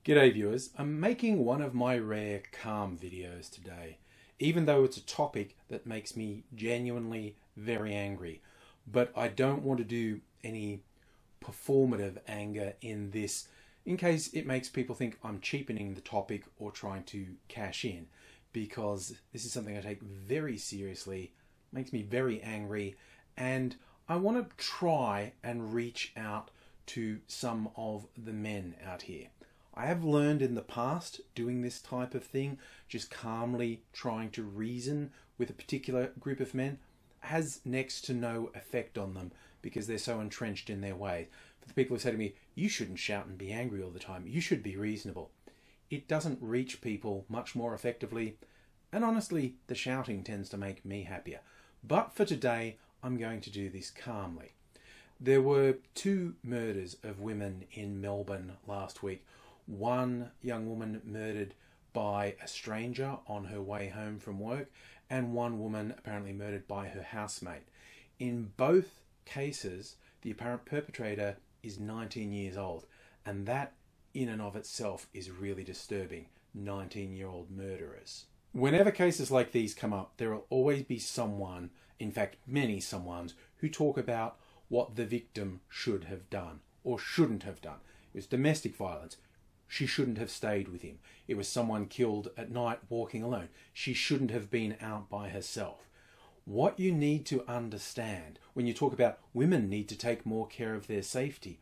G'day viewers, I'm making one of my rare calm videos today, even though it's a topic that makes me genuinely very angry. But I don't want to do any performative anger in this, in case it makes people think I'm cheapening the topic or trying to cash in, because this is something I take very seriously, makes me very angry, and I want to try and reach out to some of the men out here. I have learned in the past doing this type of thing, just calmly trying to reason with a particular group of men, has next to no effect on them because they're so entrenched in their way. For the people who say to me, you shouldn't shout and be angry all the time, you should be reasonable. It doesn't reach people much more effectively, and honestly, the shouting tends to make me happier. But for today, I'm going to do this calmly. There were 2 murders of women in Melbourne last week. One young woman murdered by a stranger on her way home from work, and one woman apparently murdered by her housemate. In both cases, the apparent perpetrator is 19 years old, and that in and of itself is really disturbing. 19-year-old murderers. Whenever cases like these come up, there will always be someone, in fact many someones, who talk about what the victim should have done or shouldn't have done. It was domestic violence. She shouldn't have stayed with him. It was someone killed at night walking alone. She shouldn't have been out by herself. What you need to understand when you talk about women need to take more care of their safety,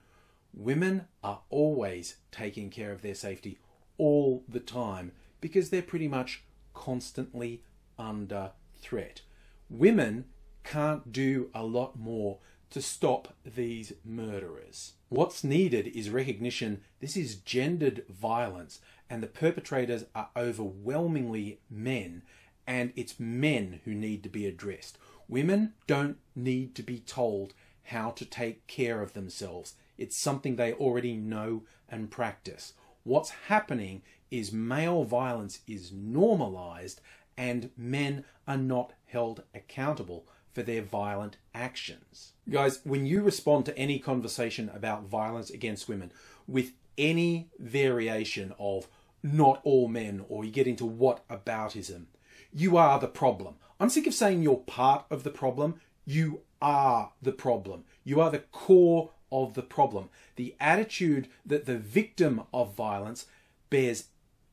women are always taking care of their safety all the time because they're pretty much constantly under threat. Women can't do a lot more to stop these murderers. What's needed is recognition this is gendered violence and the perpetrators are overwhelmingly men, and it's men who need to be addressed. Women don't need to be told how to take care of themselves. It's something they already know and practice. What's happening is male violence is normalized and men are not held accountable for their violent actions. Guys, when you respond to any conversation about violence against women with any variation of not all men, or you get into whataboutism, you are the problem. I'm sick of saying you're part of the problem. You are the problem. You are the core of the problem. The attitude that the victim of violence bears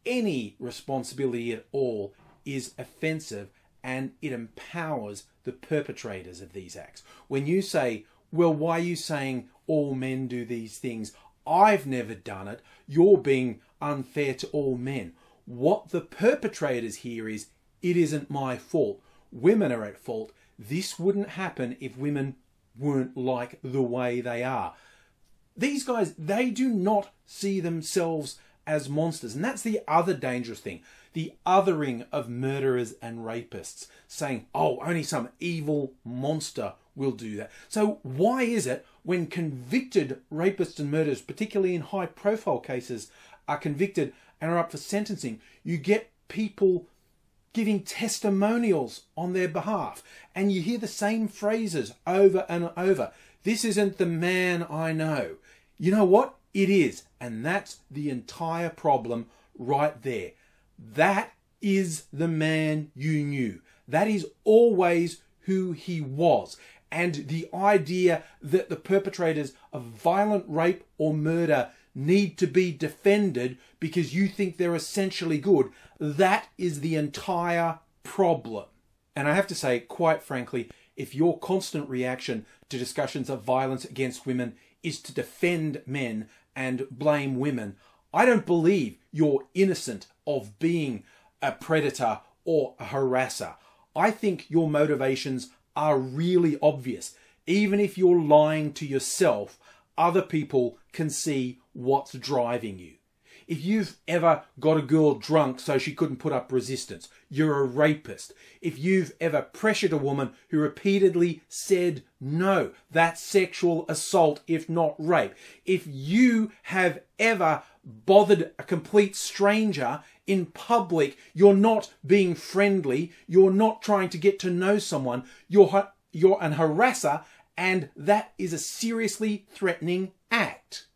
any responsibility at all is offensive, and it empowers the perpetrators of these acts. When you say, well, why are you saying all men do these things? I've never done it. You're being unfair to all men. What the perpetrators hear is, it isn't my fault. Women are at fault. This wouldn't happen if women weren't like the way they are. These guys, they do not see themselves as monsters. And that's the other dangerous thing. The othering of murderers and rapists, saying, oh, only some evil monster will do that. So why is it when convicted rapists and murderers, particularly in high profile cases, are convicted and are up for sentencing, you get people giving testimonials on their behalf, and you hear the same phrases over and over? This isn't the man I know. You know what? It is. And that's the entire problem right there. That is the man you knew. That is always who he was. And the idea that the perpetrators of violent rape or murder need to be defended because you think they're essentially good, that is the entire problem. And I have to say, quite frankly, if your constant reaction to discussions of violence against women is to defend men and blame women, I don't believe you're innocent of being a predator or a harasser. I think your motivations are really obvious. Even if you're lying to yourself, other people can see what's driving you. If you've ever got a girl drunk so she couldn't put up resistance, you're a rapist. If you've ever pressured a woman who repeatedly said no, that's sexual assault, if not rape. If you have ever bothered a complete stranger in public, you're not being friendly, you're not trying to get to know someone, you're an harasser, and that is a seriously threatening act.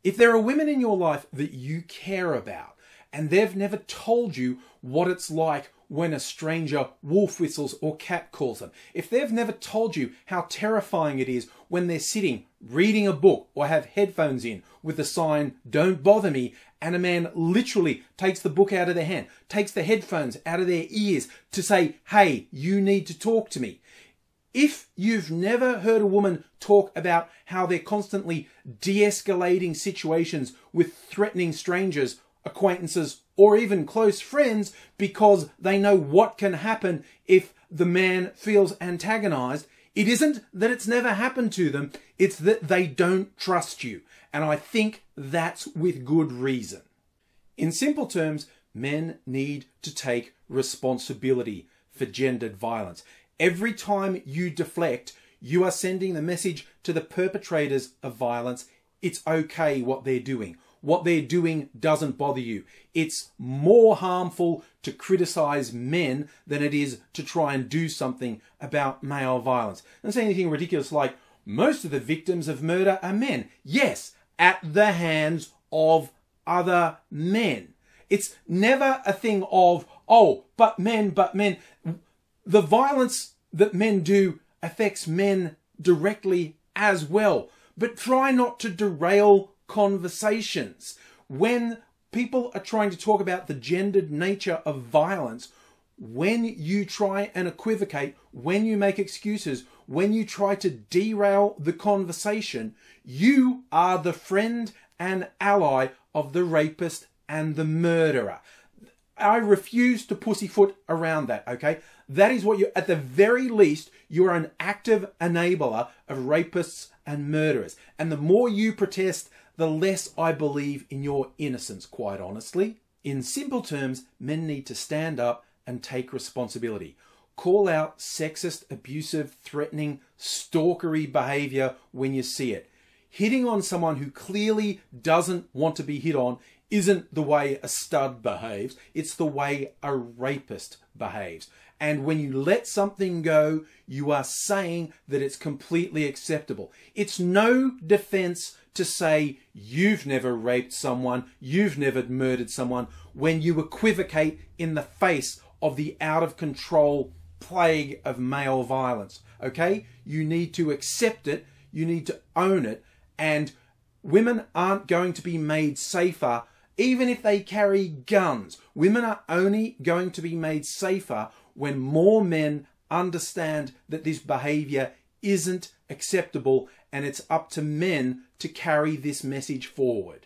If there are women in your life that you care about and they've never told you what it's like when a stranger wolf whistles or cat calls them, if they've never told you how terrifying it is when they're sitting reading a book or have headphones in with the sign "Don't bother me," and a man literally takes the book out of their hand, takes the headphones out of their ears to say, "Hey, you need to talk to me." If you've never heard a woman talk about how they're constantly de-escalating situations with threatening strangers, acquaintances, or even close friends because they know what can happen if the man feels antagonized, it isn't that it's never happened to them, it's that they don't trust you. And I think that's with good reason. In simple terms, men need to take responsibility for gendered violence. Every time you deflect, you are sending the message to the perpetrators of violence, it's okay what they're doing. What they're doing doesn't bother you. It's more harmful to criticize men than it is to try and do something about male violence. And say anything ridiculous like, most of the victims of murder are men. Yes, at the hands of other men. It's never a thing of, oh, but men. The violence that men do affects men directly as well. But try not to derail conversations. When people are trying to talk about the gendered nature of violence, when you try and equivocate, when you make excuses, when you try to derail the conversation, you are the friend and ally of the rapist and the murderer. I refuse to pussyfoot around that, okay? That is what you, at the very least, you are an active enabler of rapists and murderers. And the more you protest, the less I believe in your innocence, quite honestly. In simple terms, men need to stand up and take responsibility. Call out sexist, abusive, threatening, stalkery behavior when you see it. Hitting on someone who clearly doesn't want to be hit on isn't the way a stud behaves. It's the way a rapist behaves. And when you let something go, you are saying that it's completely acceptable. It's no defense to say you've never raped someone, you've never murdered someone, when you equivocate in the face of the out of control plague of male violence. Okay? You need to accept it, you need to own it, and women aren't going to be made safer even if they carry guns. Women are only going to be made safer when more men understand that this behavior isn't acceptable, and it's up to men to carry this message forward.